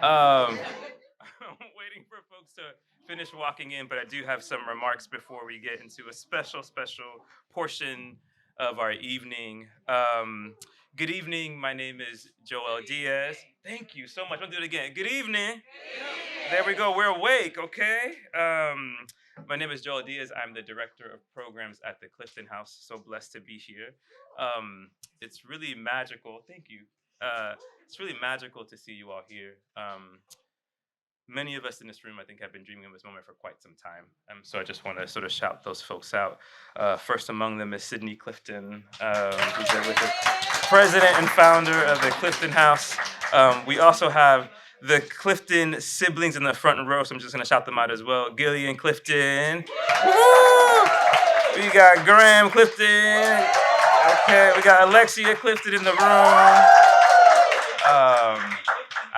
I'm waiting for folks to finish walking in, but I do have some remarks before we get into a special portion of our evening. Good evening. My name is Joel Diaz. Thank you so much. I'll do it again. Good evening. There we go. We're awake, okay? My name is Joel Diaz. I'm the director of programs at the Clifton House. So blessed to be here. It's really magical. Thank you. It's really magical to see you all here. Many of us in this room, I think, have been dreaming of this moment for quite some time. So I just want to sort of shout those folks out. First among them is Sydney Clifton, who's the president and founder of the Clifton House. We also have the Clifton siblings in the front row, so I'm just going to shout them out as well. Gillian Clifton. Woo! We got Graham Clifton. Okay, we got Alexia Clifton in the room.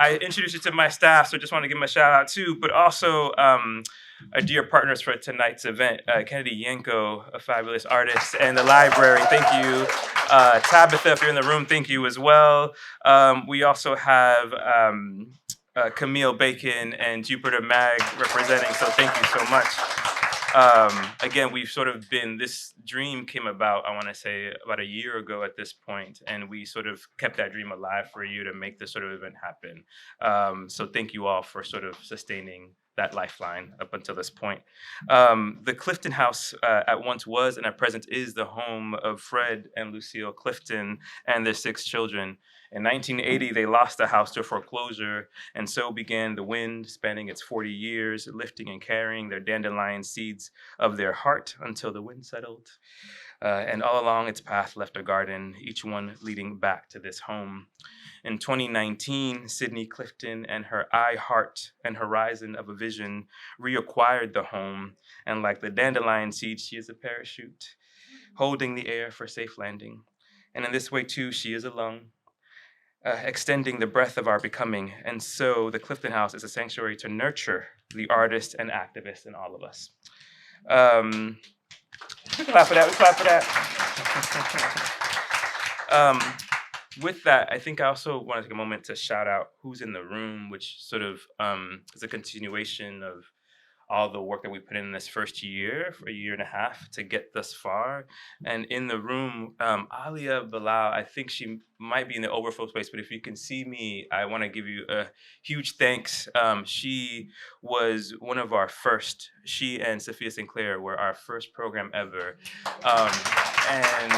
I introduced you to my staff, so I just want to give them a shout out too, but also our dear partners for tonight's event, Kennedy Yenko, a fabulous artist, and the library, thank you. Tabitha, if you're in the room, thank you as well. We also have Camille Bacon and Jupiter Mag representing, so thank you so much. Again, we've sort of been, this dream came about, I want to say, about a year ago at this point, and we sort of kept that dream alive for you to make this sort of event happen. So thank you all for sort of sustaining that lifeline up until this point. The Clifton House at once was and at present is the home of Fred and Lucille Clifton and their 6 children. In 1980, they lost the house to foreclosure, and so began the wind, spanning its 40 years, lifting and carrying their dandelion seeds of their heart until the wind settled. And all along its path left a garden, each one leading back to this home. In 2019, Sydney Clifton and her eye, heart, and horizon of a vision reacquired the home, and like the dandelion seed, she is a parachute, holding the air for safe landing. And in this way, too, she is a lung, extending the breadth of our becoming. And so the Clifton House is a sanctuary to nurture the artist and activist in all of us. We clap for that, we clap for that. With that, I think I also want to take a moment to shout out who's in the room, which sort of is a continuation of all the work that we put in this first year, for a year and a half, to get thus far. And in the room, Alia Bilal, I think she might be in the overflow space, but if you can see me, I want to give you a huge thanks. She was one of our first, she and Sophia Sinclair were our first program ever. And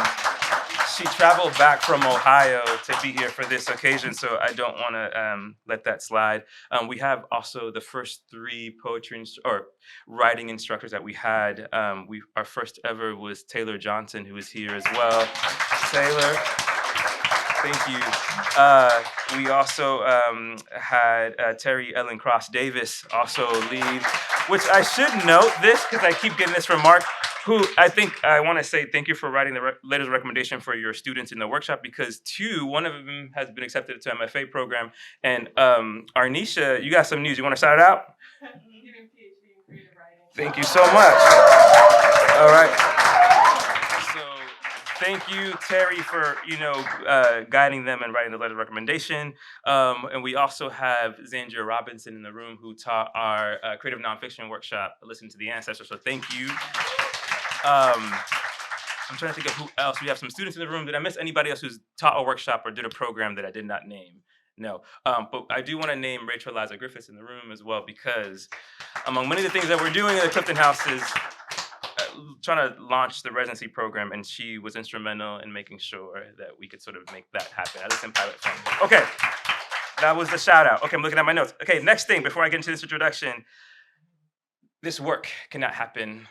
she traveled back from Ohio to be here for this occasion, so I don't want to let that slide. We have also the first 3 poetry or writing instructors that we had. Our first ever was Taylor Johnson, who is here as well. Taylor, thank you. We also had Terry Ellen Cross Davis also lead, which I should note this because I keep getting this remark, who I think I want to say thank you for writing the letters of recommendation for your students in the workshop, because 2, one of them has been accepted to MFA program. And Arnisha, you got some news. You want to shout it out? I'm giving PhD in creative writing. Thank you so much. All right. So thank you, Terry, for guiding them and writing the letter of recommendation. And we also have Zandria Robinson in the room, who taught our creative nonfiction workshop, Listen to the Ancestral. So thank you. I'm trying to think of who else. We have some students in the room. Did I miss anybody else who's taught a workshop or did a program that I did not name? No. But I do want to name Rachel Liza Griffiths in the room as well, because among many of the things that we're doing in the Clifton House is trying to launch the residency program, and she was instrumental in making sure that we could sort of make that happen. Okay, that was the shout out. Okay, I'm looking at my notes. Okay, next thing before I get into this introduction, this work cannot happen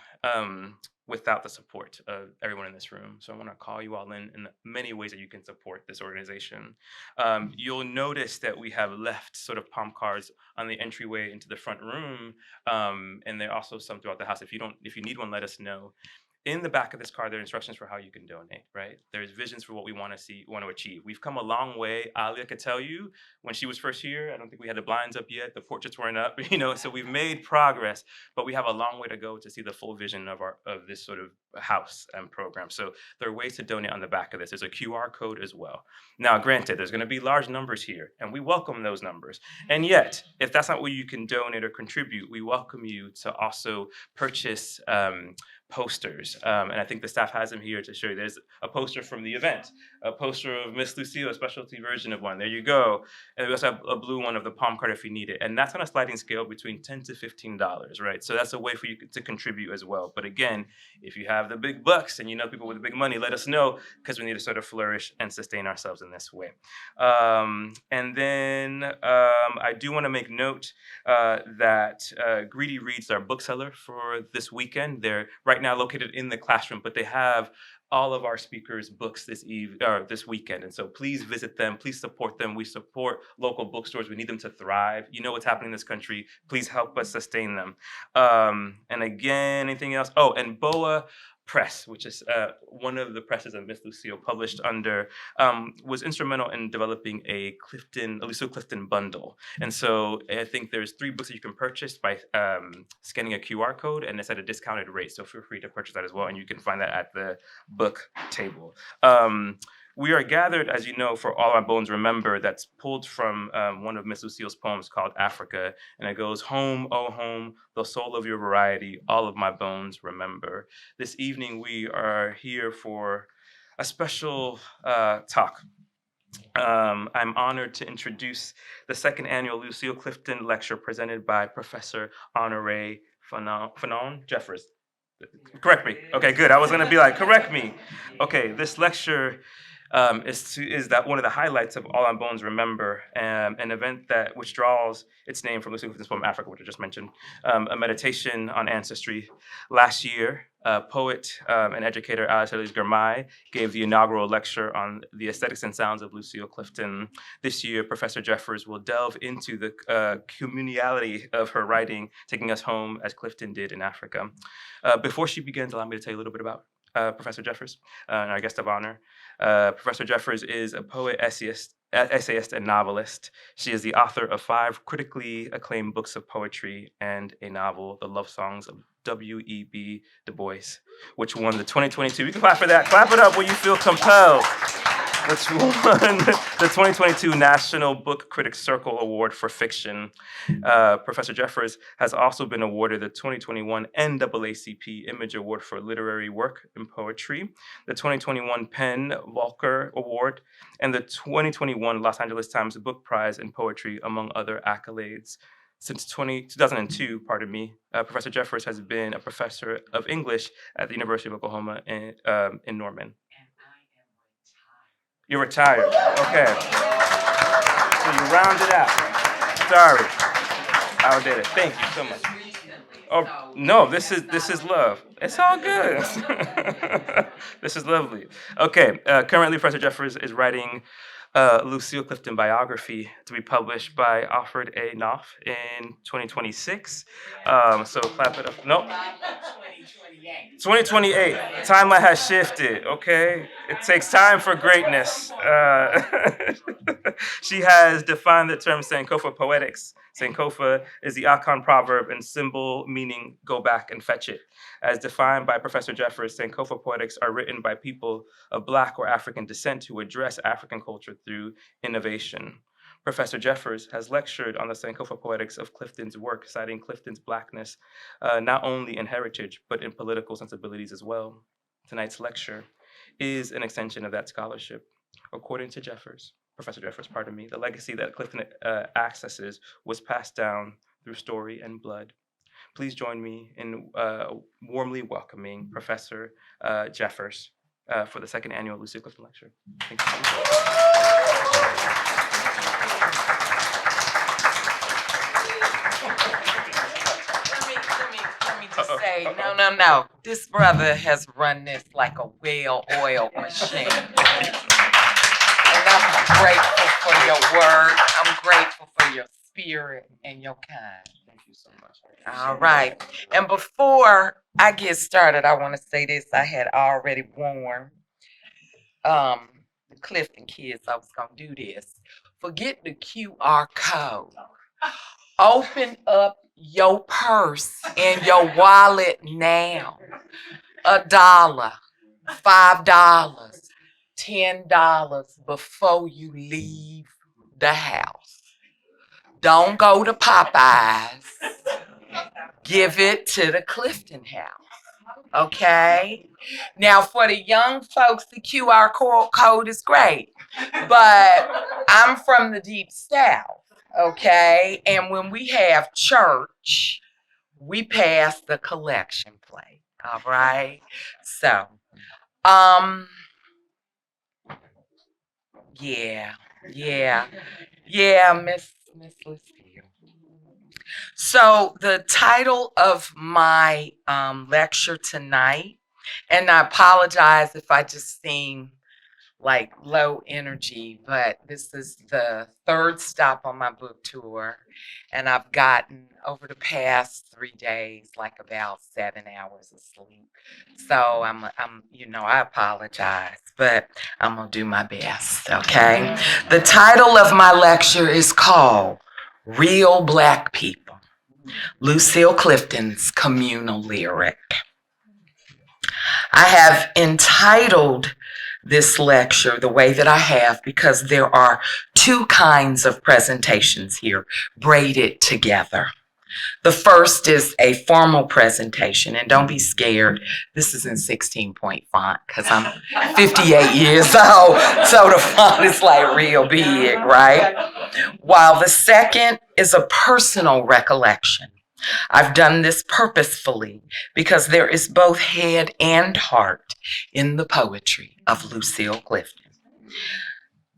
without the support of everyone in this room. So I want to call you all in many ways that you can support this organization. You'll notice that we have left sort of palm cards on the entryway into the front room, and there are also some throughout the house. If you need one, let us know. in the back of this card, there are instructions for how you can donate, right? There's visions for what we want to see, want to achieve. We've come a long way. Alia could tell you, when she was first here, I don't think we had the blinds up yet, the portraits weren't up, so we've made progress, but we have a long way to go to see the full vision of this sort of house and program. So there are ways to donate on the back of this. There's a QR code as well. Now, granted, there's going to be large numbers here, and we welcome those numbers. And yet, if that's not where you can donate or contribute, we welcome you to also purchase posters, and I think the staff has them here to show you. There's a poster from the event, a poster of Miss Lucille, a specialty version of one. There you go. And we also have a blue one of the palm card if you need it. And that's on a sliding scale between $10 to $15, right? So that's a way for you to contribute as well. But again, if you have the big bucks and you know people with the big money, let us know, because we need to sort of flourish and sustain ourselves in this way. And then I do want to make note that Greedy Reads, our bookseller for this weekend, they're right now located in the classroom, but they have all of our speakers' books this weekend. And so please visit them, please support them. We support local bookstores. We need them to thrive. You know what's happening in this country. Please help us sustain them. And again, anything else? Oh, and BOA Press, which is one of the presses that Miss Lucille published under, was instrumental in developing a Lucille Clifton bundle. And so I think there's 3 books that you can purchase by scanning a QR code, and it's at a discounted rate. So feel free to purchase that as well, and you can find that at the book table. We are gathered, as you know, for All Our Bones Remember, that's pulled from one of Miss Lucille's poems called Africa. And it goes, home, oh home, the soul of your variety, all of my bones remember. This evening, we are here for a special talk. I'm honored to introduce the 2nd Annual Lucille Clifton Lecture presented by Professor Honorée F. Jeffers. Correct me. Okay, good. I was going to be like, correct me. Okay, this lecture is that one of the highlights of All on Bones Remember, an event which draws its name from Lucille Clifton's poem Africa, which I just mentioned, a meditation on ancestry. Last year, poet and educator aracelis girmay gave the inaugural lecture on the aesthetics and sounds of Lucille Clifton. This year, Professor Jeffers will delve into the communality of her writing, taking us home as Clifton did in Africa. Before she begins, allow me to tell you a little bit about Professor Jeffers, and our guest of honor. Professor Jeffers is a poet, essayist, and novelist. She is the author of 5 critically acclaimed books of poetry and a novel, The Love Songs of W.E.B. Du Bois, which won the 2022, you can clap for that, clap it up when you feel compelled, which won the 2022 National Book Critics Circle Award for Fiction. Professor Jeffers has also been awarded the 2021 NAACP Image Award for Literary Work in Poetry, the 2021 Penn Walker Award, and the 2021 Los Angeles Times Book Prize in Poetry, among other accolades. Since 2002, Professor Jeffers has been a professor of English at the University of Oklahoma in Norman. You're retired. Okay. So you rounded out. Sorry. Outdated. Thank you so much. Oh no, this is love. It's all good. This is lovely. Okay. Currently, Professor Jeffers is writing Lucille Clifton biography to be published by Alfred A. Knopf in 2026. So clap it up. Nope. 2028. Timeline has shifted, okay? It takes time for greatness. She has defined the term Sankofa poetics. Sankofa is the Akan proverb and symbol meaning go back and fetch it. As defined by Professor Jeffers, Sankofa poetics are written by people of Black or African descent who address African culture through innovation. Professor Jeffers has lectured on the Sankofa poetics of Clifton's work, citing Clifton's Blackness, not only in heritage, but in political sensibilities as well. Tonight's lecture is an extension of that scholarship. According to Professor Jeffers, the legacy that Clifton accesses was passed down through story and blood. Please join me in warmly welcoming Professor Jeffers for the 2nd Annual Lucille Clifton Lecture. Thank you so much. Let me just say, no. This brother has run this like a well-oiled machine. And I'm grateful for your work. I'm grateful for your spirit and your kind. you so much. All right. And before I get started, I want to say this. I had already warned the Clifton kids I was going to do this. Forget the QR code. Open up your purse and your wallet now. $1, $5, $10 before you leave the house. Don't go to Popeyes. Give it to the Clifton house. Okay? Now, for the young folks, the QR code is great. But I'm from the deep south. Okay? And when we have church, we pass the collection plate. All right? So, yeah, Miss Lucille. So the title of my lecture tonight, and I apologize if I just seem like low energy, but this is the third stop on my book tour, and I've gotten over the past 3 days like about 7 hours of sleep. So I'm I apologize, but I'm gonna do my best. Okay. The title of my lecture is called "Real Black People." Lucille Clifton's communal lyric. I have entitled this lecture the way that I have because there are two kinds of presentations here braided together. The first is a formal presentation, and don't be scared, this is in 16-point font because I'm 58 years old, so the font is like real big, right? While the second is a personal recollection. I've done this purposefully because there is both head and heart in the poetry of Lucille Clifton.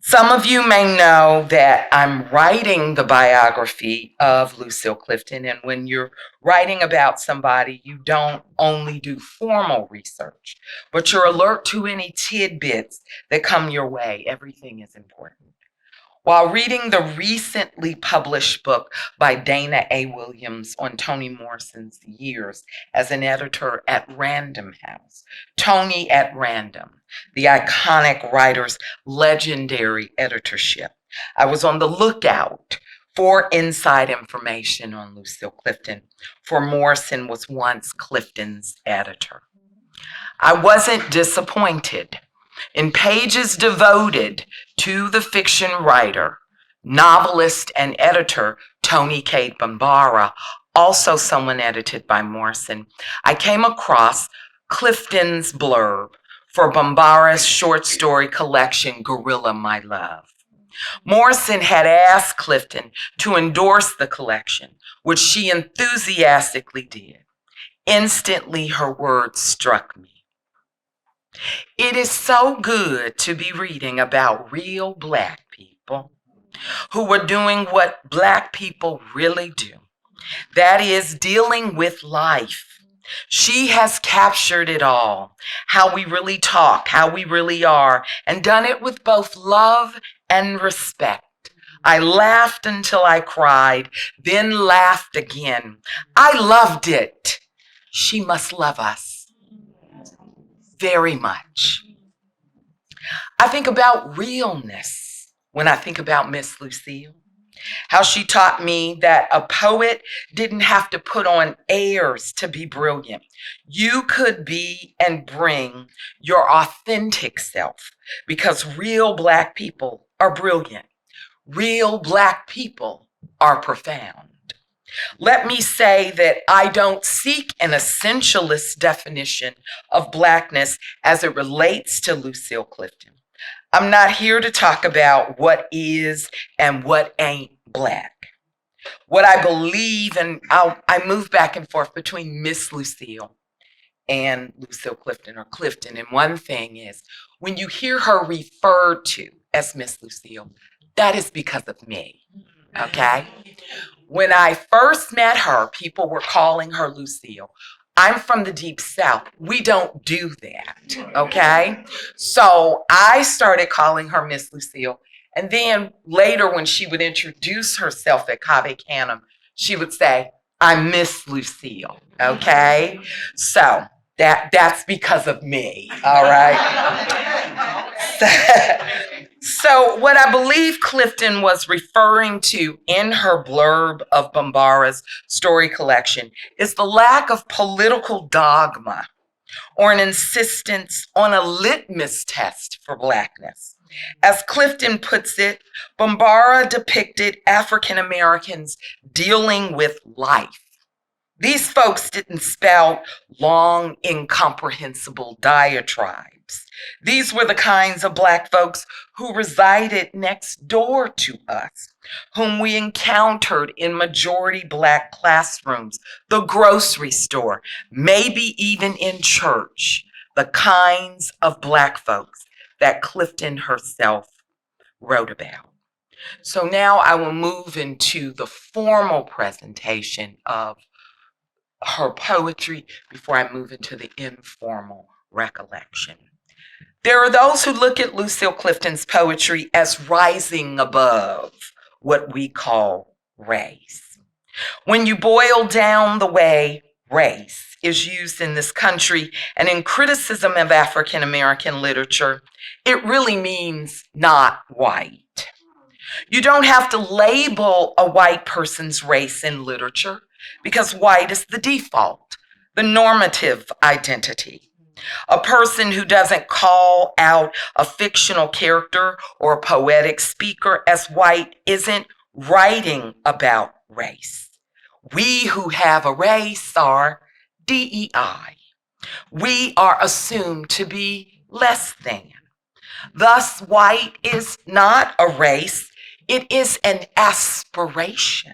Some of you may know that I'm writing the biography of Lucille Clifton, and when you're writing about somebody, you don't only do formal research, but you're alert to any tidbits that come your way. Everything is important. While reading the recently published book by Dana A. Williams on Toni Morrison's years as an editor at Random House, Toni at Random, the iconic writer's legendary editorship, I was on the lookout for inside information on Lucille Clifton, for Morrison was once Clifton's editor. I wasn't disappointed. In pages devoted to the fiction writer, novelist, and editor Toni Cade Bambara, also someone edited by Morrison, I came across Clifton's blurb for Bambara's short story collection, Gorilla My Love. Morrison had asked Clifton to endorse the collection, which she enthusiastically did. Instantly, her words struck me. It is so good to be reading about real Black people who are doing what Black people really do. That is dealing with life. She has captured it all, how we really talk, how we really are, and done it with both love and respect. I laughed until I cried, then laughed again. I loved it. She must love us very much. I think about realness when I think about Miss Lucille, how she taught me that a poet didn't have to put on airs to be brilliant. You could be and bring your authentic self because real Black people are brilliant. Real Black people are profound. Let me say that I don't seek an essentialist definition of Blackness as it relates to Lucille Clifton. I'm not here to talk about what is and what ain't Black. What I believe, and I move back and forth between Miss Lucille and Lucille Clifton or Clifton. And one thing is, when you hear her referred to as Miss Lucille, that is because of me, okay? When I first met her, people were calling her Lucille. I'm from the Deep South. We don't do that, okay? So I started calling her Miss Lucille. And then later when she would introduce herself at Cave Canem, she would say, I miss Lucille, okay? So that's because of me, all right? So what I believe Clifton was referring to in her blurb of Bambara's story collection is the lack of political dogma or an insistence on a litmus test for Blackness. As Clifton puts it, Bambara depicted African Americans dealing with life. These folks didn't spout long, incomprehensible diatribes. These were the kinds of Black folks who resided next door to us, whom we encountered in majority Black classrooms, the grocery store, maybe even in church, the kinds of Black folks that Clifton herself wrote about. So now I will move into the formal presentation of her poetry before I move into the informal recollection. There are those who look at Lucille Clifton's poetry as rising above what we call race. When you boil down the way race is used in this country and in criticism of African American literature, it really means not white. You don't have to label a white person's race in literature because white is the default, the normative identity. A person who doesn't call out a fictional character or a poetic speaker as white isn't writing about race. We who have a race are DEI. We are assumed to be less than. Thus, white is not a race, it is an aspiration,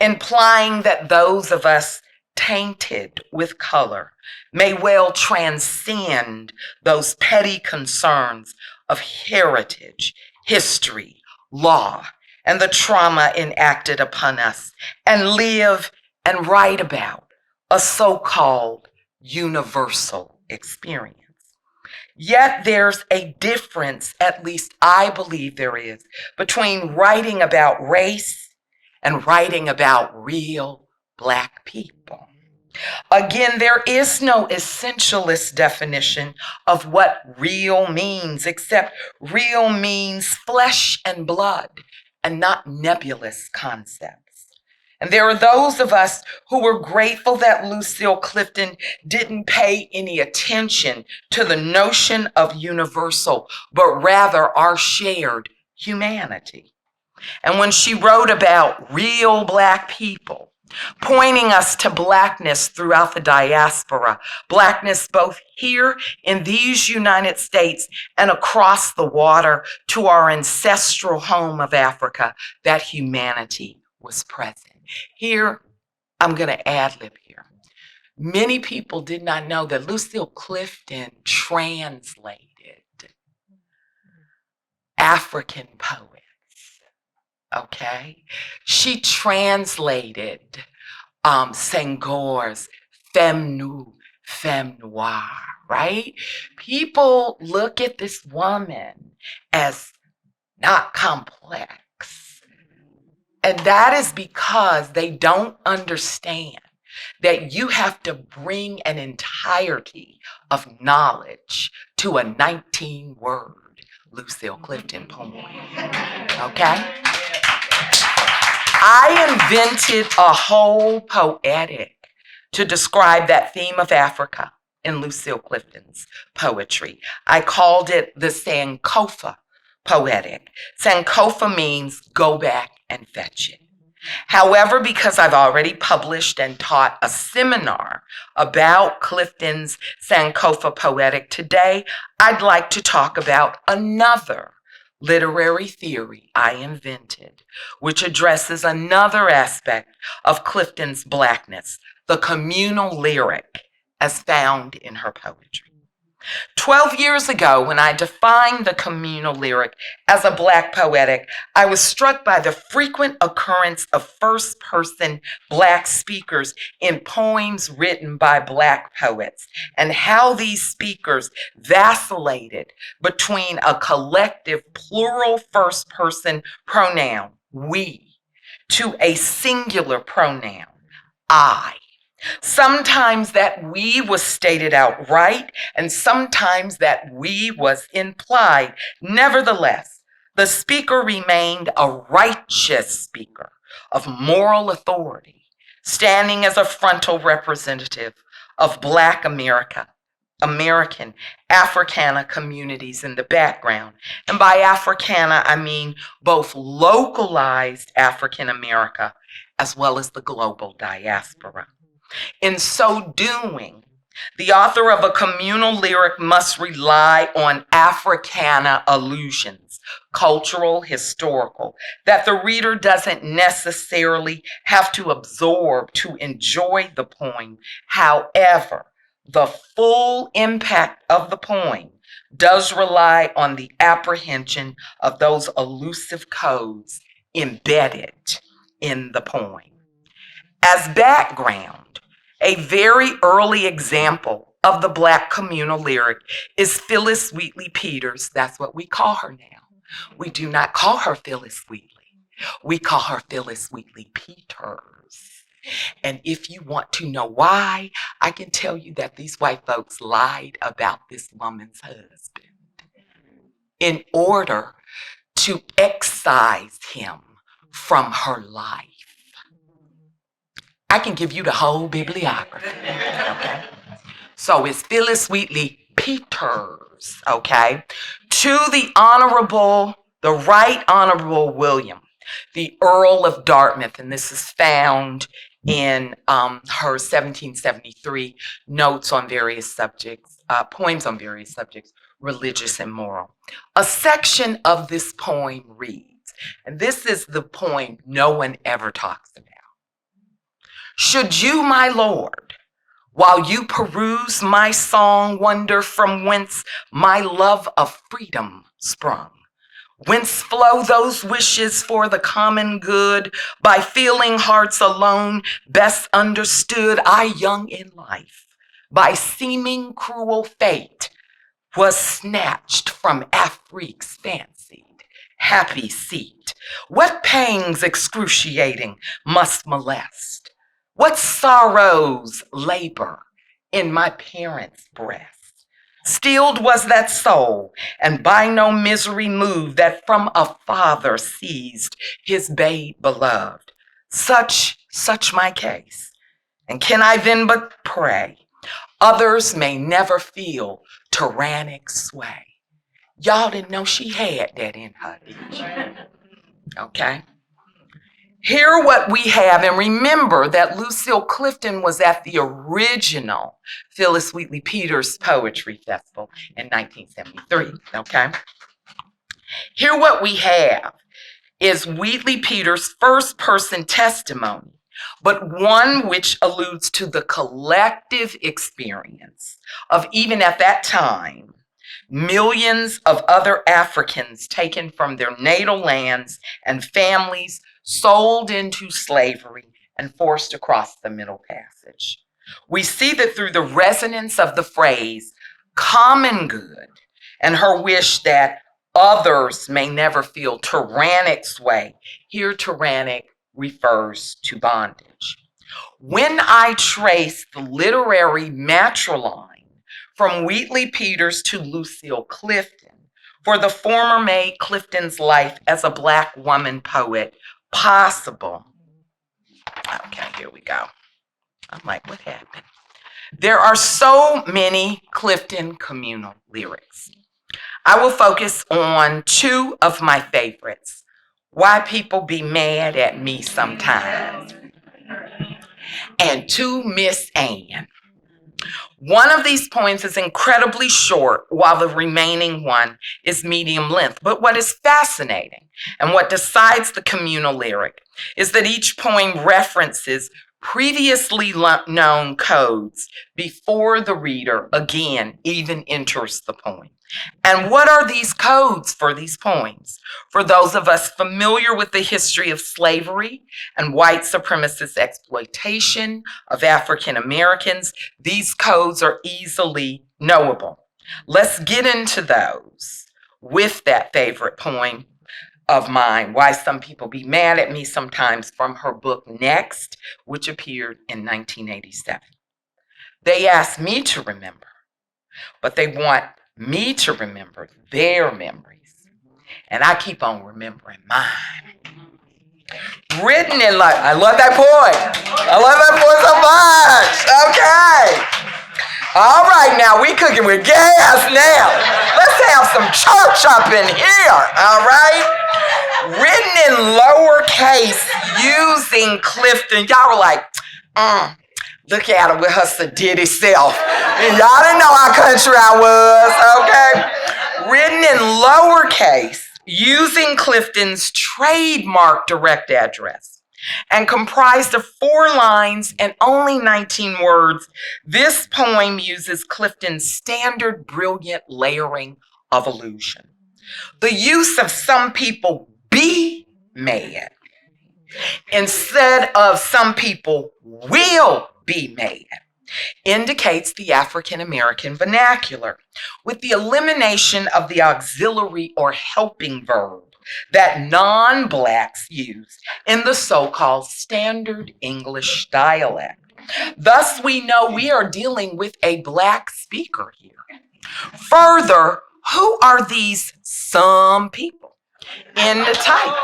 implying that those of us tainted with color may well transcend those petty concerns of heritage, history, law, and the trauma enacted upon us, and live and write about a so-called universal experience. Yet there's a difference, at least I believe there is, between writing about race and writing about real Black people. Again, there is no essentialist definition of what real means, except real means flesh and blood and not nebulous concepts. And there are those of us who were grateful that Lucille Clifton didn't pay any attention to the notion of universal, but rather our shared humanity. And when she wrote about real Black people, pointing us to Blackness throughout the diaspora, Blackness both here in these United States and across the water to our ancestral home of Africa, that humanity was present. Here, I'm going to ad-lib here. Many people did not know that Lucille Clifton translated African poets, okay? She translated Senghor's Femme Nue, Femme Noire, right? People look at this woman as not complex. And that is because they don't understand that you have to bring an entirety of knowledge to a 19-word Lucille Clifton poem, okay? I invented a whole poetic to describe that theme of Africa in Lucille Clifton's poetry. I called it the Sankofa poetic. Sankofa means go back and fetch it. However, because I've already published and taught a seminar about Clifton's Sankofa poetic today, I'd like to talk about another literary theory I invented, which addresses another aspect of Clifton's Blackness, the communal lyric as found in her poetry. 12 years ago, when I defined the communal lyric as a Black poetic, I was struck by the frequent occurrence of first-person Black speakers in poems written by Black poets, and how these speakers vacillated between a collective plural first-person pronoun, we, to a singular pronoun, I. Sometimes that we was stated outright, and sometimes that we was implied. Nevertheless, the speaker remained a righteous speaker of moral authority, standing as a frontal representative of Black American Africana communities in the background. And by Africana, I mean both localized African America as well as the global diaspora. In so doing, the author of a communal lyric must rely on Africana allusions, cultural, historical, that the reader doesn't necessarily have to absorb to enjoy the poem. However, the full impact of the poem does rely on the apprehension of those elusive codes embedded in the poem. As background, a very early example of the Black communal lyric is Phyllis Wheatley Peters. That's what we call her now. We do not call her Phyllis Wheatley. We call her Phyllis Wheatley Peters. And if you want to know why, I can tell you that these white folks lied about this woman's husband in order to excise him from her life. I can give you the whole bibliography, okay? So it's Phyllis Wheatley Peters, okay? To the Right Honorable William, the Earl of Dartmouth, and this is found in her 1773 notes on various subjects, poems on various subjects, religious and moral. A section of this poem reads, and this is the poem no one ever talks about. Should you, my lord, while you peruse my song, wonder from whence my love of freedom sprung, whence flow those wishes for the common good, by feeling hearts alone best understood, I young in life, by seeming cruel fate, was snatched from Afrique's fancied happy seat. What pangs excruciating must molest? What sorrows labor in my parents' breast? Stilled was that soul, and by no misery moved, that from a father seized his babe beloved. Such my case. And can I then but pray others may never feel tyrannic sway? Y'all didn't know she had that in her, did you? Okay. Hear what we have, and remember that Lucille Clifton was at the original Phyllis Wheatley Peters Poetry Festival in 1973, okay? Here what we have is Wheatley Peters' first person testimony, but one which alludes to the collective experience of, even at that time, millions of other Africans taken from their natal lands and families sold into slavery and forced across the Middle Passage. We see that through the resonance of the phrase common good and her wish that others may never feel tyrannic sway. Here, tyrannic refers to bondage. When I trace the literary matriline from Wheatley Peters to Lucille Clifton, for the former made Clifton's life as a Black woman poet possible. Okay, here we go. I'm like, what happened? There are so many Clifton communal lyrics. I will focus on two of my favorites, Why People Be Mad at Me Sometimes, and To Miss Anne. One of these poems is incredibly short, while the remaining one is medium length. But what is fascinating and what decides the communal lyric is that each poem references previously known codes before the reader, again, even enters the poem. And what are these codes for these poems? For those of us familiar with the history of slavery and white supremacist exploitation of African Americans, these codes are easily knowable. Let's get into those with that favorite poem, of mine, Why Some People Be Mad at Me Sometimes, from her book Next, which appeared in 1987. They asked me to remember, but they want me to remember their memories. And I keep on remembering mine. Written in life. I love that point. I love that point so much. Okay. All right, now we cooking with gas now. Let's have some church up in here. All right. Written in lowercase using Clifton. Y'all were like, look at her with her sedity self. And y'all didn't know how country I was, okay? Written in lowercase using Clifton's trademark direct address and comprised of 4 lines and only 19 words, this poem uses Clifton's standard brilliant layering of allusion. The use of some people be mad instead of some people will be mad indicates the African American vernacular, with the elimination of the auxiliary or helping verb that non-Blacks use in the so-called standard English dialect. Thus, we know we are dealing with a Black speaker here. Further, who are these some people in the title?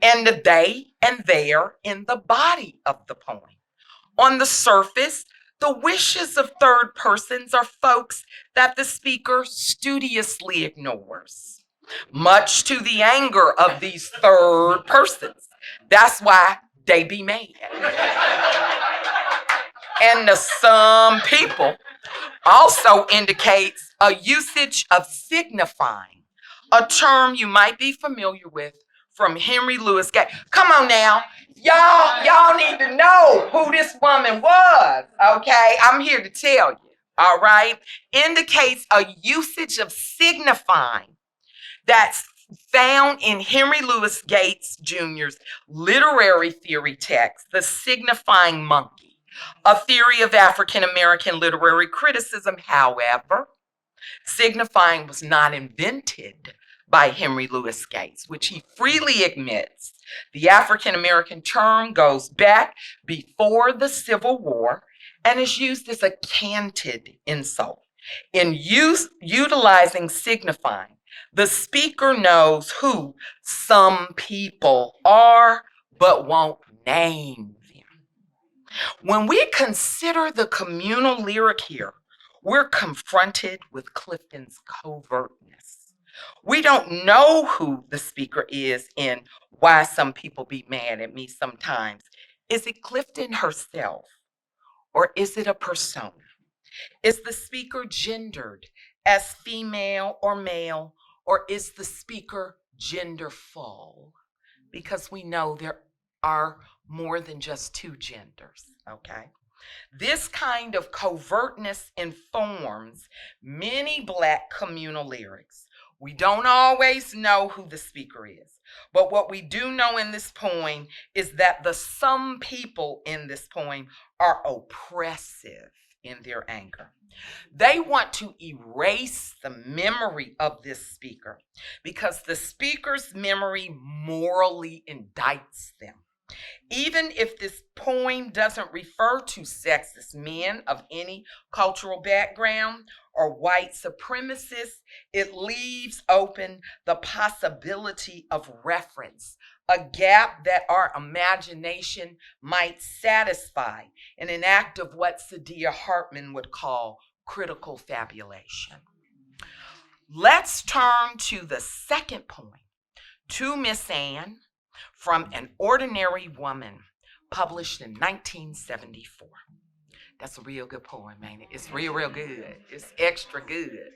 And the they and their in the body of the poem. On the surface, the wishes of third persons are folks that the speaker studiously ignores, much to the anger of these third persons. That's why they be mad. And the some people also indicates a usage of signifying, a term you might be familiar with from Henry Louis Gates. Come on now. Y'all need to know who this woman was, okay? I'm here to tell you, all right? Indicates a usage of signifying that's found in Henry Louis Gates Jr.'s literary theory text, The Signifying Monkey, a theory of African American literary criticism. However, signifying was not invented by Henry Louis Gates, which he freely admits. The African American term goes back before the Civil War and is used as a canted insult. In utilizing signifying, the speaker knows who some people are, but won't name them. When we consider the communal lyric here, we're confronted with Clifton's covertness. We don't know who the speaker is in Why Some People Be Mad at Me Sometimes. Is it Clifton herself, or is it a persona? Is the speaker gendered as female or male, or is the speaker genderful? Because we know there are more than just 2 genders, okay? This kind of covertness informs many Black communal lyrics. We don't always know who the speaker is, but what we do know in this poem is that the some people in this poem are oppressive in their anger. They want to erase the memory of this speaker because the speaker's memory morally indicts them. Even if this poem doesn't refer to sexist men of any cultural background or white supremacists, it leaves open the possibility of reference, a gap that our imagination might satisfy in an act of what Saidiya Hartman would call critical fabulation. Let's turn to the second poem, To Miss Anne, from An Ordinary Woman, published in 1974. That's a real good poem, ain't it? It's real good. It's extra good.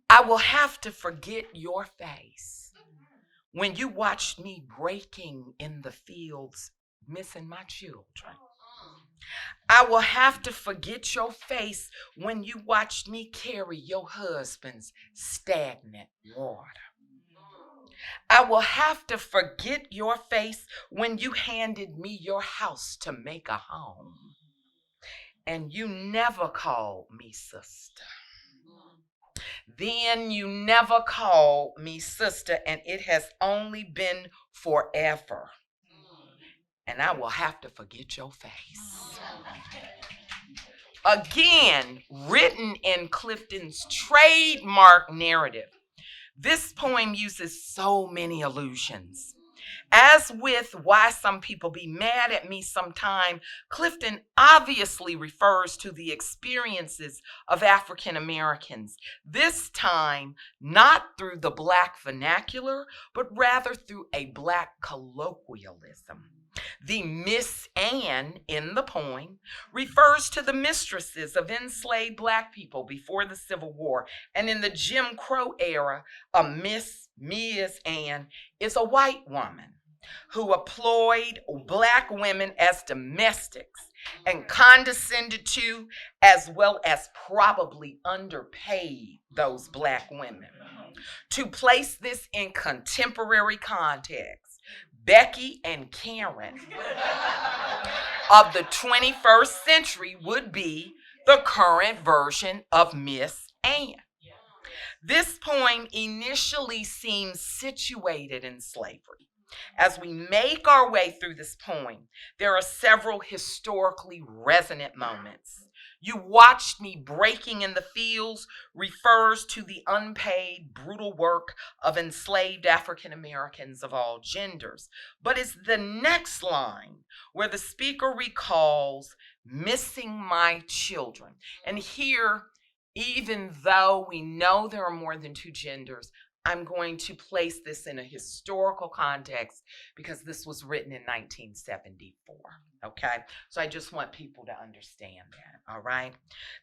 I will have to forget your face when you watched me breaking in the fields, missing my children. I will have to forget your face when you watched me carry your husband's stagnant water. I will have to forget your face when you handed me your house to make a home. And you never called me sister. Then you never called me sister, and it has only been forever. And I will have to forget your face. Again, written in Clifton's trademark narrative, this poem uses so many allusions. As with Why Some People Be Mad at Me Sometime, Clifton obviously refers to the experiences of African Americans, this time not through the Black vernacular, but rather through a Black colloquialism. The Miss Anne in the poem refers to the mistresses of enslaved Black people before the Civil War, and in the Jim Crow era, a Ms. Anne is a white woman who employed Black women as domestics and condescended to, as well as probably underpaid those Black women. To place this in contemporary context, Becky and Karen of the 21st century would be the current version of Miss Anne. This poem initially seems situated in slavery. As we make our way through this poem, there are several historically resonant moments. You Watched Me Breaking in the Fields refers to the unpaid, brutal work of enslaved African Americans of all genders. But it's the next line where the speaker recalls missing my children. And here, even though we know there are more than two genders, I'm going to place this in a historical context because this was written in 1974, okay? So I just want people to understand that, all right?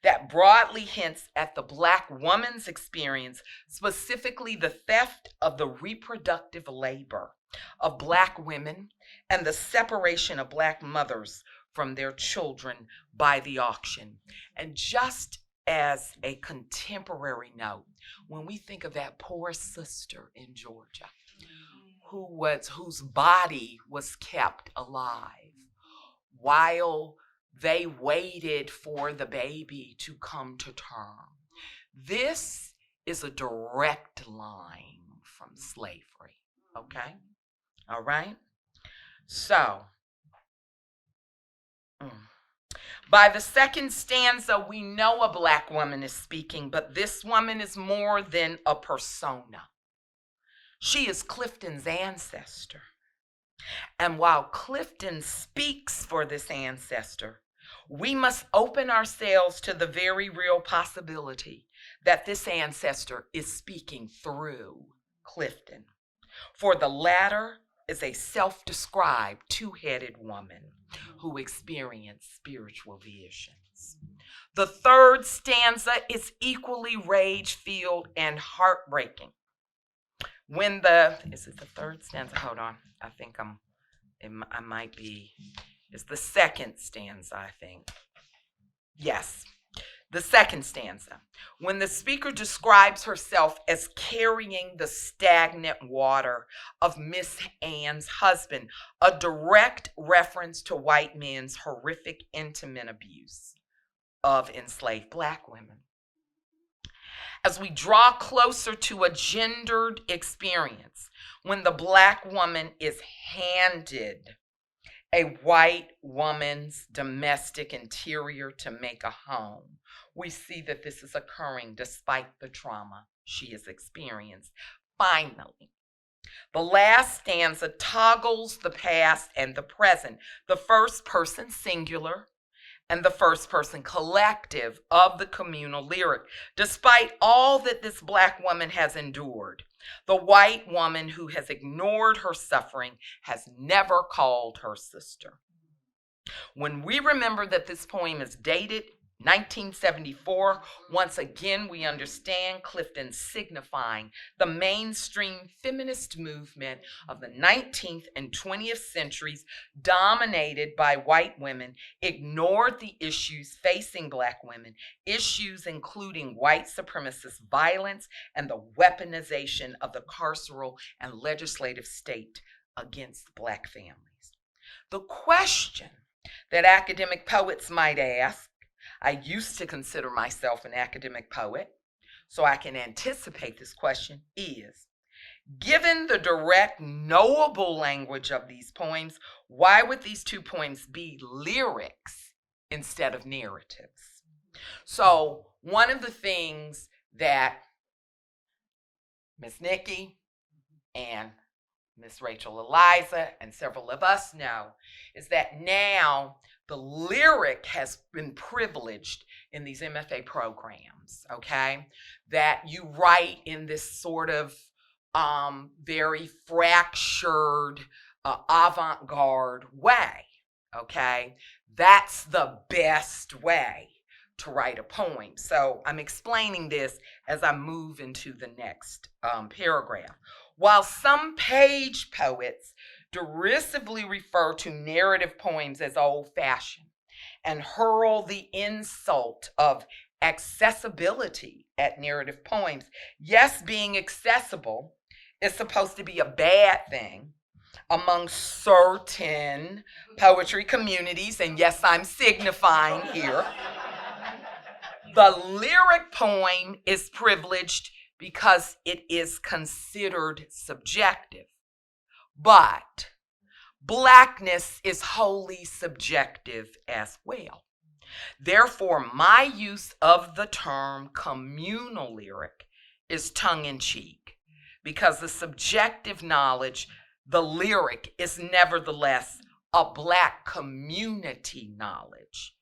That broadly hints at the Black woman's experience, specifically the theft of the reproductive labor of Black women and the separation of Black mothers from their children by the auction. And just as a contemporary note, when we think of that poor sister in Georgia whose body was kept alive while they waited for the baby to come to term, this is a direct line from slavery, okay? All right? So, by the second stanza, we know a Black woman is speaking, but this woman is more than a persona. She is Clifton's ancestor. And while Clifton speaks for this ancestor, we must open ourselves to the very real possibility that this ancestor is speaking through Clifton. For the latter is a self-described two-headed woman who experienced spiritual visions. The third stanza is equally rage-filled and heartbreaking. Is it the third stanza? Hold on. I think I might be, it's the second stanza, I think. Yes. The second stanza, when the speaker describes herself as carrying the stagnant water of Miss Anne's husband, a direct reference to white men's horrific intimate abuse of enslaved Black women. As we draw closer to a gendered experience, when the Black woman is handed a white woman's domestic interior to make a home, we see that this is occurring despite the trauma she has experienced. Finally, the last stanza toggles the past and the present, the first person singular and the first person collective of the communal lyric. Despite all that this Black woman has endured, the white woman who has ignored her suffering has never called her sister. When we remember that this poem is dated 1974, once again we understand Clifton signifying the mainstream feminist movement of the 19th and 20th centuries, dominated by white women, ignored the issues facing Black women, issues including white supremacist violence and the weaponization of the carceral and legislative state against Black families. The question that academic poets might ask, I used to consider myself an academic poet, so I can anticipate this question, is, given the direct, knowable language of these poems, why would these two poems be lyrics instead of narratives? So one of the things that Miss Nikki and Miss Rachel Eliza and several of us know is that now the lyric has been privileged in these MFA programs, okay? That you write in this sort of very fractured, avant-garde way, okay? That's the best way to write a poem. So I'm explaining this as I move into the next paragraph. While some page poets derisively refer to narrative poems as old-fashioned and hurl the insult of accessibility at narrative poems, yes, being accessible is supposed to be a bad thing among certain poetry communities, and yes, I'm signifying here. The lyric poem is privileged because it is considered subjective. But Blackness is wholly subjective as well. Therefore, my use of the term communal lyric is tongue-in-cheek, because the subjective knowledge, the lyric, is nevertheless a Black community knowledge.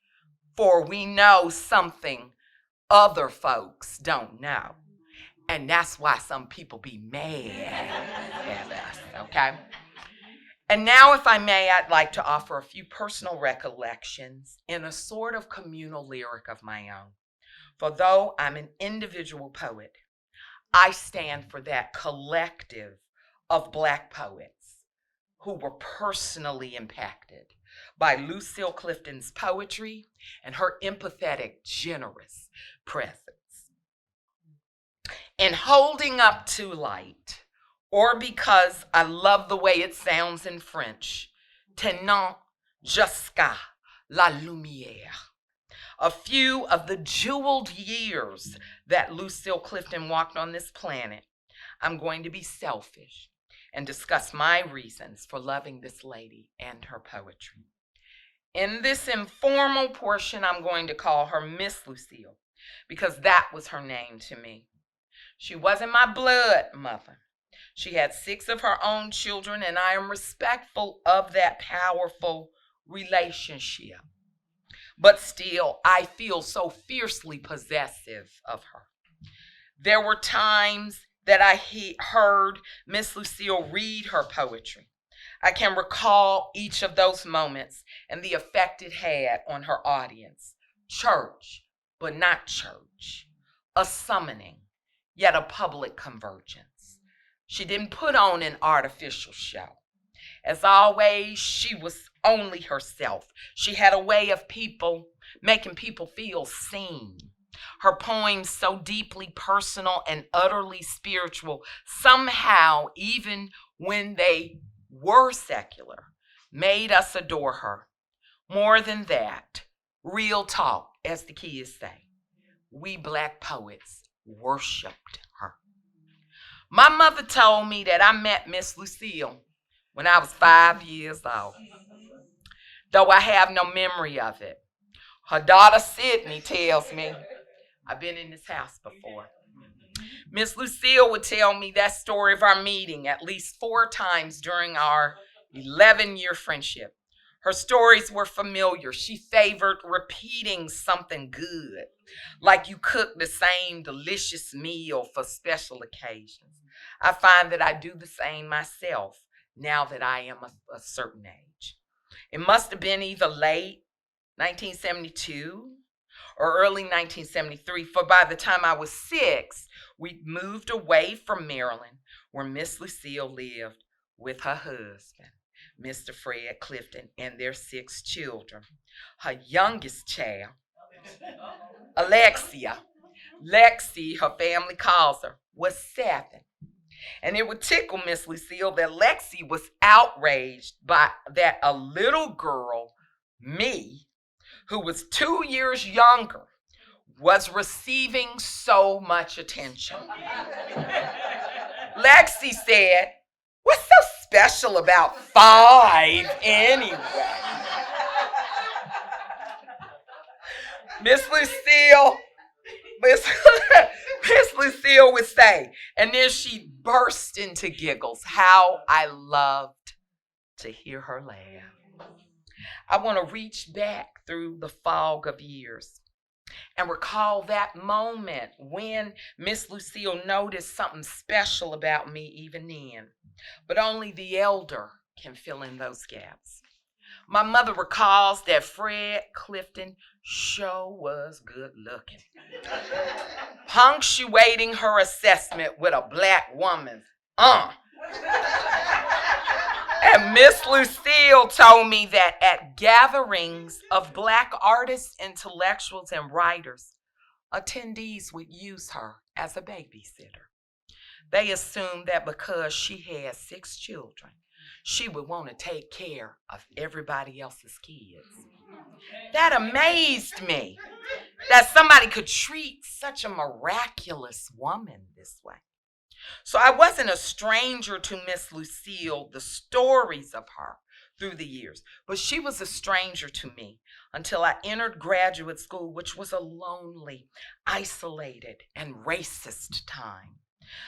For we know something other folks don't know. And that's why some people be mad at us, okay? And now, if I may, I'd like to offer a few personal recollections in a sort of communal lyric of my own. For though I'm an individual poet, I stand for that collective of Black poets who were personally impacted by Lucille Clifton's poetry and her empathetic, generous presence. In holding up to light, or because I love the way it sounds in French, tenant jusqu'à la lumière, a few of the jeweled years that Lucille Clifton walked on this planet, I'm going to be selfish and discuss my reasons for loving this lady and her poetry. In this informal portion, I'm going to call her Miss Lucille, because that was her name to me. She wasn't my blood mother. She had 6 of her own children, and I am respectful of that powerful relationship. But still, I feel so fiercely possessive of her. There were times that I heard Miss Lucille read her poetry. I can recall each of those moments and the effect it had on her audience. Church, but not church. A summoning, yet a public convergence. She didn't put on an artificial show. As always, she was only herself. She had a way of making people feel seen. Her poems, so deeply personal and utterly spiritual, somehow, even when they were secular, made us adore her. More than that, real talk, as the kids say, we Black poets worshiped her. My mother told me that I met Miss Lucille when I was 5 years old, though I have no memory of it. Her daughter Sydney tells me, I've been in this house before. Miss Lucille would tell me that story of our meeting at least 4 times during our 11-year friendship. Her stories were familiar. She favored repeating something good, like you cook the same delicious meal for special occasions. I find that I do the same myself now that I am a certain age. It must have been either late 1972 or early 1973, for by the time I was 6, we moved away from Maryland, where Miss Lucille lived with her husband, Mr. Fred Clifton, and their 6 children. Her youngest child, Alexia, Lexi, her family calls her, was 7. And it would tickle Miss Lucille that Lexi was outraged by that a little girl, me, who was 2 years younger, was receiving so much attention. Lexi said, "What's so special about 5 anyway?" Miss Lucille would say, and then she burst into giggles. How I loved to hear her laugh. I want to reach back through the fog of years and recall that moment when Miss Lucille noticed something special about me even then. But only the elder can fill in those gaps. My mother recalls that Fred Clifton sure was good looking, punctuating her assessment with a black woman's And Miss Lucille told me that at gatherings of black artists, intellectuals, and writers, attendees would use her as a babysitter. They assumed that because she had 6 children, she would want to take care of everybody else's kids. That amazed me, that somebody could treat such a miraculous woman this way. So I wasn't a stranger to Miss Lucille, the stories of her through the years, but she was a stranger to me until I entered graduate school, which was a lonely, isolated, and racist time.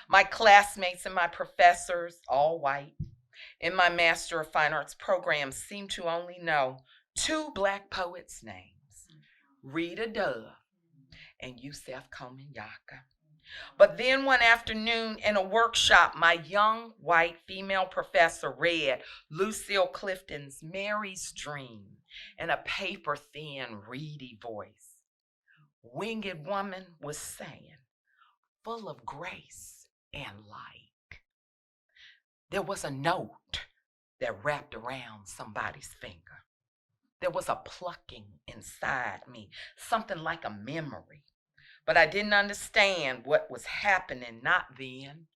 My classmates and my professors, all white, in my Master of Fine Arts program seemed to only know 2 black poets' names, Rita Dove and Yusef Komenyaka. But then one afternoon in a workshop, my young white female professor read Lucille Clifton's Mary's Dream in a paper-thin, reedy voice. Winged woman was saying, full of grace and light. There was a note that wrapped around somebody's finger. There was a plucking inside me, something like a memory. But I didn't understand what was happening, not then.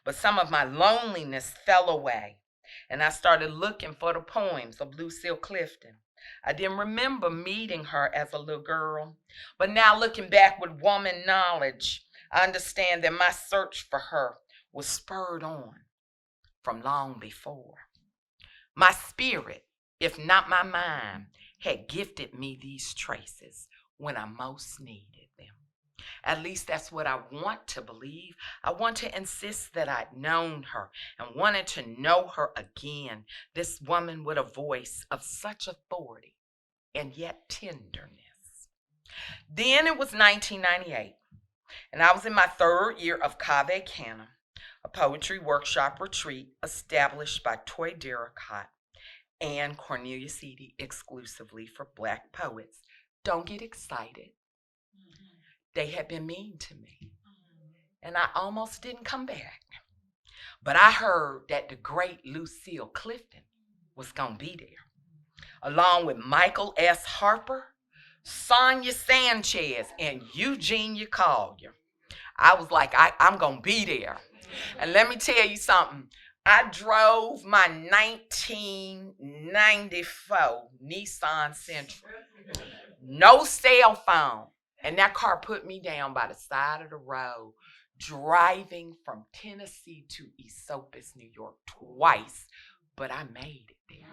But some of my loneliness fell away, and I started looking for the poems of Lucille Clifton. I didn't remember meeting her as a little girl, but now looking back with woman knowledge, I understand that my search for her was spurred on from long before. My spirit, if not my mind, had gifted me these traces when I most needed them. At least that's what I want to believe. I want to insist that I'd known her and wanted to know her again, this woman with a voice of such authority and yet tenderness. Then it was 1998, and I was in my 3rd year of Cave Canem, a poetry workshop retreat established by Toy Derricott and Cornelius Eady exclusively for black poets. Don't get excited. They had been mean to me, and I almost didn't come back. But I heard that the great Lucille Clifton was going to be there, along with Michael S. Harper, Sonia Sanchez, and Eugenia Collier. I was like, I'm going to be there. And let me tell you something. I drove my 1994 Nissan Sentra. No cell phone. And that car put me down by the side of the road, driving from Tennessee to Esopus, New York twice. But I made it there.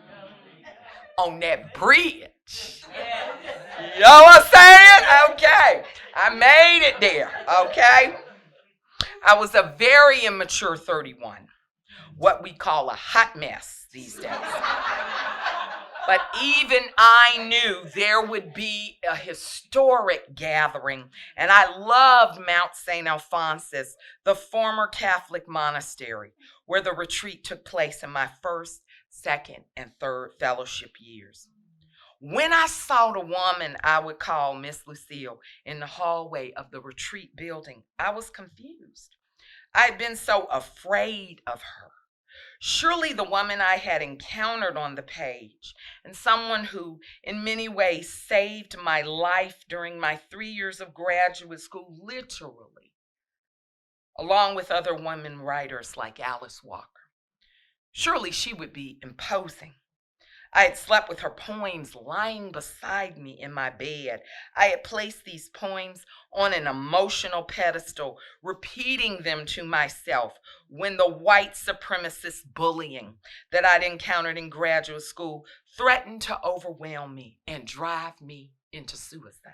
On that bridge. You know what I'm saying? Okay. I made it there. Okay. I was a very immature 31. What we call a hot mess these days. But even I knew there would be a historic gathering, and I loved Mount St. Alphonsus, the former Catholic monastery, where the retreat took place in my 1st, 2nd, and 3rd fellowship years. When I saw the woman I would call Miss Lucille in the hallway of the retreat building, I was confused. I had been so afraid of her. Surely the woman I had encountered on the page, and someone who in many ways saved my life during my 3 years of graduate school, literally, along with other women writers like Alice Walker. Surely she would be imposing. I had slept with her poems lying beside me in my bed. I had placed these poems on an emotional pedestal, repeating them to myself when the white supremacist bullying that I'd encountered in graduate school threatened to overwhelm me and drive me into suicide.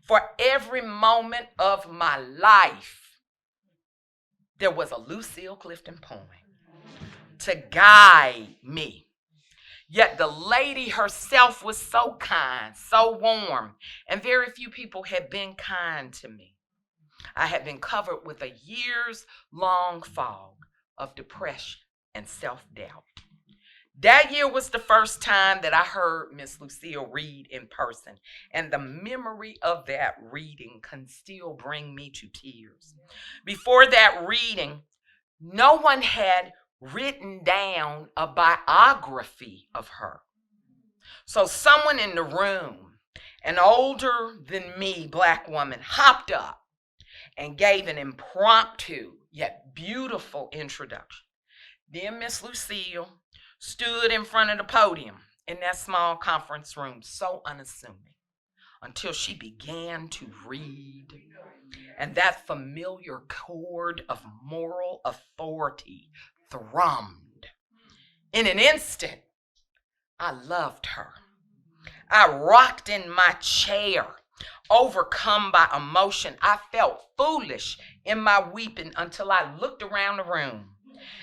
For every moment of my life, there was a Lucille Clifton poem to guide me. Yet the lady herself was so kind, so warm, and very few people had been kind to me. I had been covered with a years-long fog of depression and self-doubt. That year was the first time that I heard Miss Lucille read in person, and the memory of that reading can still bring me to tears. Before that reading, no one had written down a biography of her. So someone in the room, an older than me Black woman, hopped up and gave an impromptu yet beautiful introduction. Then Miss Lucille stood in front of the podium in that small conference room, so unassuming, until she began to read. And that familiar chord of moral authority thrummed. In an instant, I loved her. I rocked in my chair, overcome by emotion. I felt foolish in my weeping until I looked around the room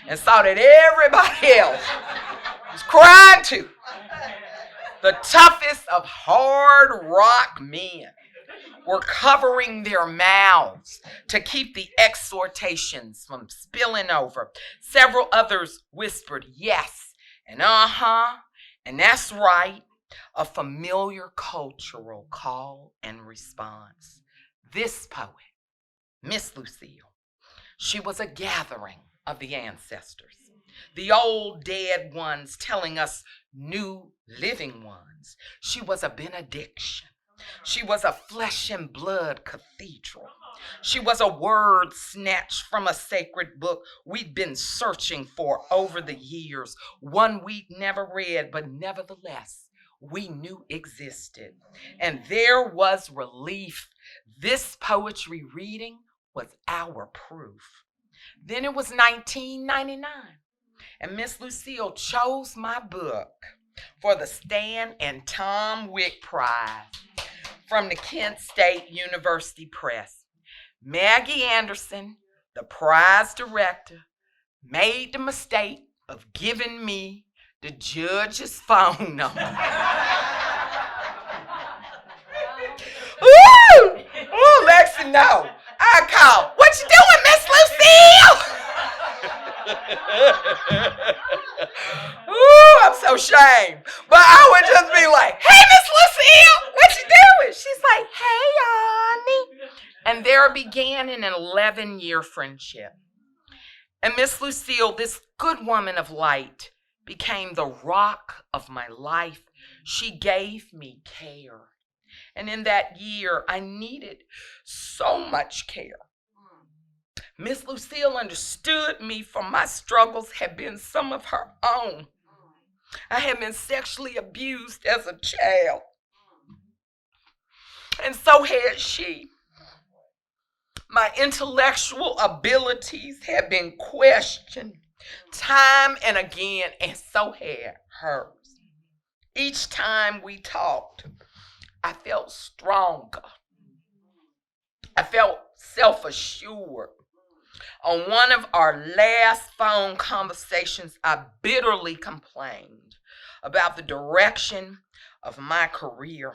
and saw that everybody else was crying too. The toughest of hard rock men were covering their mouths to keep the exhortations from spilling over. Several others whispered yes and uh-huh, and that's right, a familiar cultural call and response. This poet, Miss Lucille, she was a gathering of the ancestors, the old dead ones telling us new living ones. She was a benediction. She was a flesh and blood cathedral. She was a word snatched from a sacred book we'd been searching for over the years, one we'd never read, but nevertheless, we knew existed. And there was relief. This poetry reading was our proof. Then it was 1999, and Miss Lucille chose my book for the Stan and Tom Wick Prize from the Kent State University Press. Maggie Anderson, the prize director, made the mistake of giving me the judge's phone number. Ooh, Lexi, no. I called. What you doing, Miss Lucille? Ooh, I'm so ashamed. But I would just be like, hey, Miss Lucille, what you doing? She's like, hey, honey. And there began an 11-year friendship. And Miss Lucille, this good woman of light, became the rock of my life. She gave me care. And in that year, I needed so much care. Miss Lucille understood me, for my struggles had been some of her own. I had been sexually abused as a child, and so had she. My intellectual abilities had been questioned time and again, and so had hers. Each time we talked, I felt stronger. I felt self-assured. On one of our last phone conversations, I bitterly complained about the direction of my career,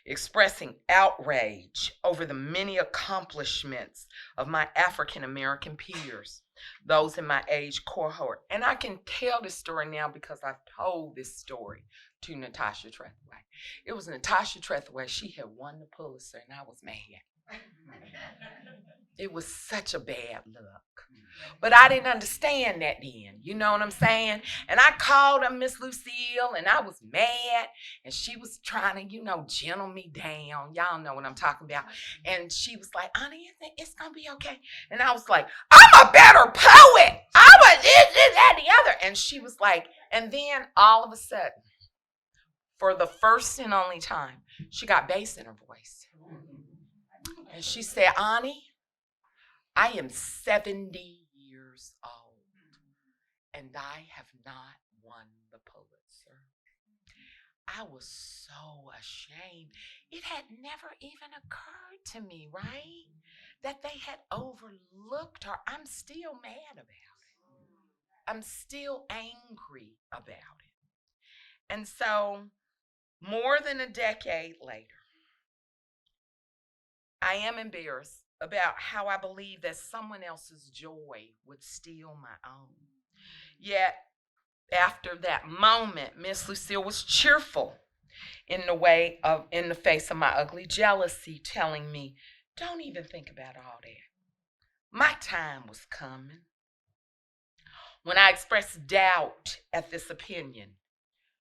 expressing outrage over the many accomplishments of my African American peers, those in my age cohort. And I can tell this story now because I've told this story to Natasha Trethewey. It was Natasha Trethewey. She had won the Pulitzer, and I was mad. It was such a bad look. But I didn't understand that then. You know what I'm saying? And I called her Miss Lucille, and I was mad. And she was trying to, gentle me down. Y'all know what I'm talking about. And she was like, Annie, it's going to be okay. And I was like, I'm a better poet. I was this, that, and the other. And she was like, and then all of a sudden, for the first and only time, she got bass in her voice. And she said, Ani, I am 70 years old, and I have not won the Pulitzer. I was so ashamed. It had never even occurred to me, right? That they had overlooked her. I'm still mad about it. I'm still angry about it. And so, more than a decade later, I am embarrassed about how I believe that someone else's joy would steal my own. Yet, after that moment, Miss Lucille was cheerful in the face of my ugly jealousy, telling me, don't even think about all that. My time was coming. When I expressed doubt at this opinion,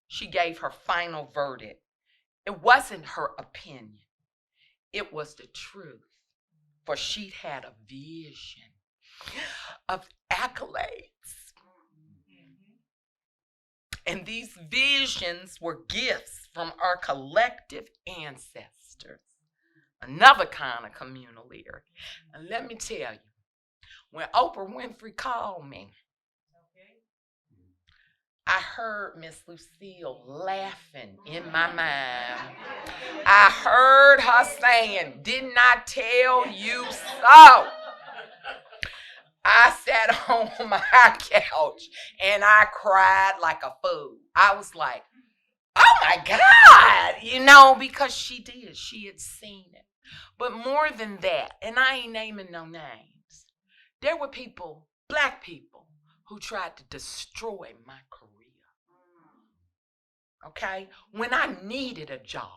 she gave her final verdict. It wasn't her opinion. It was the truth. For she had a vision of accolades. And these visions were gifts from our collective ancestors. Another kind of communal lyric. And let me tell you, when Oprah Winfrey called me, I heard Miss Lucille laughing in my mind. I heard her saying, didn't I tell you so? I sat on my couch and I cried like a fool. I was like, oh my God, because she did. She had seen it. But more than that, and I ain't naming no names, there were people, Black people, who tried to destroy my career. Okay? When I needed a job.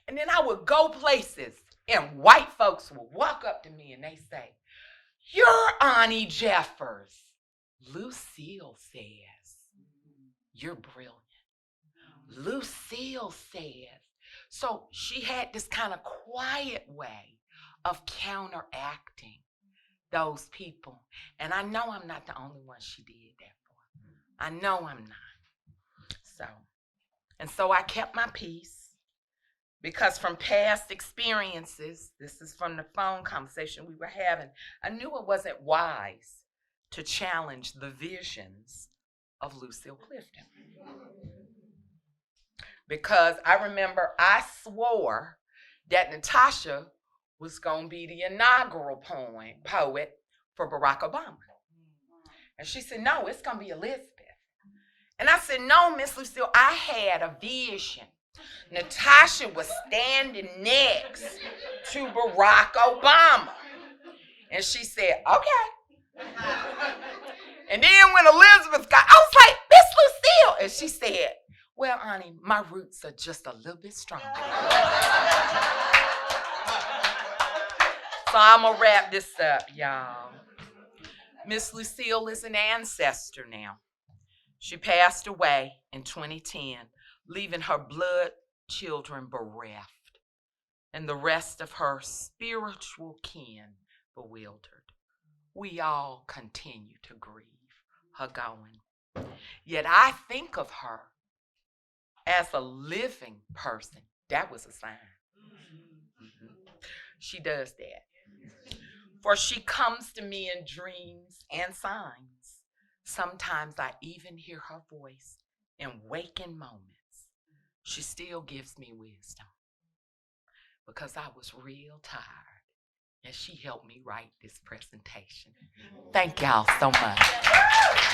And then I would go places and white folks would walk up to me and they say, you're Ani Jeffers. Lucille says, you're brilliant. Lucille says. So she had this kind of quiet way of counteracting those people. And I know I'm not the only one she did that for. I know I'm not. So I kept my peace. Because from past experiences, this is from the phone conversation we were having, I knew it wasn't wise to challenge the visions of Lucille Clifton. Because I remember I swore that Natasha was going to be the inaugural poet for Barack Obama. And she said, no, it's going to be Elizabeth. And I said, no, Miss Lucille, I had a vision. Natasha was standing next to Barack Obama. And she said, okay. And then when Elizabeth I was like, Miss Lucille. And she said, well, honey, my roots are just a little bit stronger. So I'm going to wrap this up, y'all. Miss Lucille is an ancestor now. She passed away in 2010, leaving her blood children bereft, and the rest of her spiritual kin bewildered. We all continue to grieve her going. Yet I think of her as a living person. That was a sign. She does that. For she comes to me in dreams and signs. Sometimes I even hear her voice in waking moments. She still gives me wisdom because I was real tired and she helped me write this presentation. Thank y'all so much.